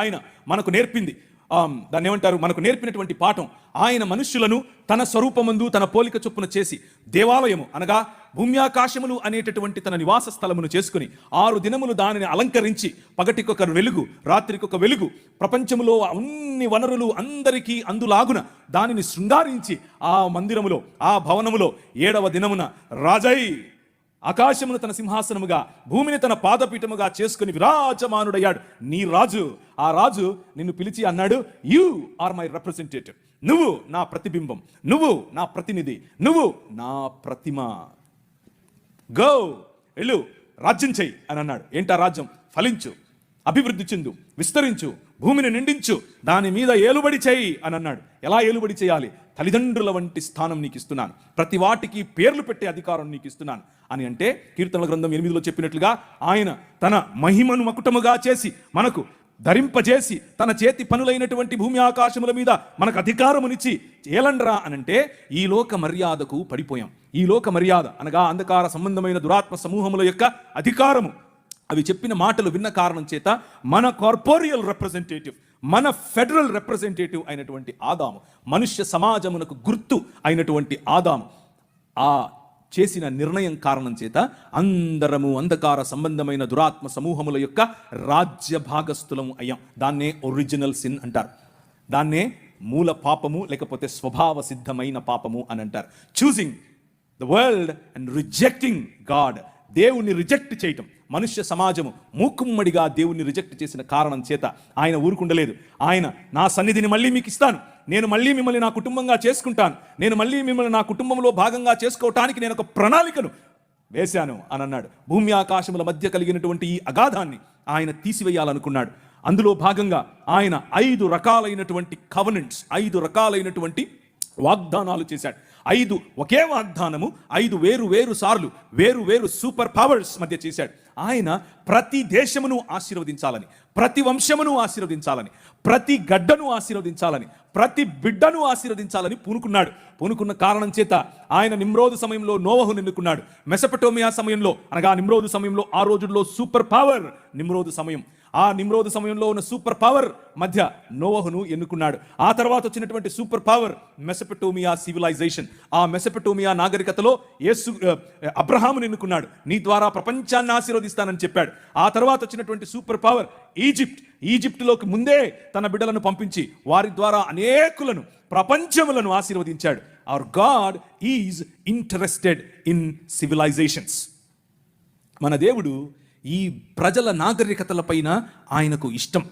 ఆయన మనకు నేర్పింది, దాన్ని ఏమంటారు, మనకు నేర్పినటువంటి పాఠం, ఆయన మనుష్యులను తన స్వరూపమందు తన పోలిక చొప్పున చేసి దేవాలయము అనగా భూమ్యాకాశములు అనేటటువంటి తన నివాస స్థలమును చేసుకుని 6 దినములు దానిని అలంకరించి పగటికొక వెలుగు రాత్రికొక వెలుగు ప్రపంచములో అన్ని వనరులు అందరికీ అందులాగున దానిని శృంగారించి ఆ మందిరములో ఆ భవనములో 7వ దినమున రాజై ఆకాశమును తన సింహాసనముగా భూమిని తన పాదపీఠముగా చేసుకుని విరాజమానుడయ్యాడు. నీ రాజు, ఆ రాజు నిన్ను పిలిచి అన్నాడు, యు ఆర్ మై రిప్రజెంటేటివ్, నువ్వు నా ప్రతిబింబం, నువ్వు నా ప్రతినిధి, నువ్వు నా ప్రతిమ, గో వెళ్ళు రాజ్యం చెయ్యి అని అన్నాడు. ఏంటా రాజ్యం? ఫలించు, అభివృద్ధి చెందు, విస్తరించు, భూమిని నిండించు, దాని మీద ఏలుబడి చేయి అని అన్నాడు. ఎలా ఏలుబడి చేయాలి? తల్లిదండ్రుల వంటి స్థానం నీకు ఇస్తున్నాను, ప్రతి వాటికి పేర్లు పెట్టే అధికారం నీకు ఇస్తున్నాను అని అంటే, కీర్తనల గ్రంథం 8లో చెప్పినట్లుగా ఆయన తన మహిమను మకుటముగా చేసి మనకు ధరింపజేసి తన చేతి పనులైనటువంటి భూమి ఆకాశముల మీద మనకు అధికారమునిచ్చి ఏలండ్రా అనంటే ఈ లోక మర్యాదకు పడిపోయాం. ఈ లోక మర్యాద అనగా అంధకార సంబంధమైన దురాత్మ సమూహముల యొక్క అధికారము, అవి చెప్పిన మాటలు విన్న కారణం చేత మన కార్పోరియల్ రిప్రజెంటేటివ్, మన ఫెడరల్ రిప్రజెంటేటివ్ అయినటువంటి ఆదాము, మనుష్య సమాజమునకు గుర్తు అయినటువంటి ఆదాము ఆ చేసిన నిర్ణయం కారణం చేత అందరము అంధకార సంబంధమైన దురాత్మ సమూహముల యొక్క రాజ్య భాగస్థులము అయ్యాం. దాన్నే ఒరిజినల్ సిన్ అంటారు, దాన్నే మూల పాపము లేకపోతే స్వభావ సిద్ధమైన పాపము అని అంటారు. Choosing the world and rejecting God, దేవుణ్ణి రిజెక్ట్ చేయటం. మనుష్య సమాజము మూకుమ్మడిగా దేవుణ్ణి రిజెక్ట్ చేసిన కారణం చేత ఆయన ఊరుకుండలేదు. ఆయన నా సన్నిధిని మళ్ళీ మీకు ఇస్తాను, నేను మళ్ళీ మిమ్మల్ని నా కుటుంబంగా చేసుకుంటాను, నేను మళ్ళీ మిమ్మల్ని నా కుటుంబంలో భాగంగా చేసుకోవటానికి నేను ఒక ప్రణాళికను వేశాను అని అన్నాడు. భూమి ఆకాశముల మధ్య కలిగినటువంటి ఈ అగాధాన్ని ఆయన తీసివేయాలనుకున్నాడు. అందులో భాగంగా ఆయన 5 రకాలైనటువంటి కవెనెంట్స్, 5 రకాలైనటువంటి వాగ్దానాలు చేశాడు. 5 ఒకే వాగ్దానము 5 వేరు సార్లు వేరు సూపర్ పవర్స్ మధ్య చేశాడు. ఆయన ప్రతి దేశమును ఆశీర్వదించాలని, ప్రతి వంశమును ఆశీర్వదించాలని, ప్రతి గడ్డను ఆశీర్వదించాలని, ప్రతి బిడ్డను ఆశీర్వదించాలని పూనుకున్న కారణం చేత ఆయన నిమ్రోదు సమయంలో నోవహును ఎన్నుకున్నాడు. మెసపటోమియా సమయంలో అనగా నిమ్రోదు సమయంలో, ఆ రోజుల్లో సూపర్ పవర్ నిమ్రోదు సమయం, ఆ నిమ్రోదు సమయంలో ఉన్న సూపర్ పవర్ మధ్య నోవహును ఎన్నుకున్నాడు. ఆ తర్వాత వచ్చినటువంటి సూపర్ పవర్ మెసపటోమియా సివిలైజేషన్, ఆ మెసపటోమియా నాగరికతలో అబ్రహామును ఎన్నుకున్నాడు, నీ ద్వారా ప్రపంచాన్ని ఆశీర్వదిస్తానని చెప్పాడు. ఆ తర్వాత వచ్చినటువంటి సూపర్ పవర్ ఈజిప్టులోకి ముందే తన బిడ్డలను పంపించి వారి ద్వారా అనేకులను ప్రపంచములను ఆశీర్వదించాడు. Hour God is interested in civilisations. మన దేవుడు ఈ ప్రజల నాగరికతల పైన ఆయనకు ఇష్టం.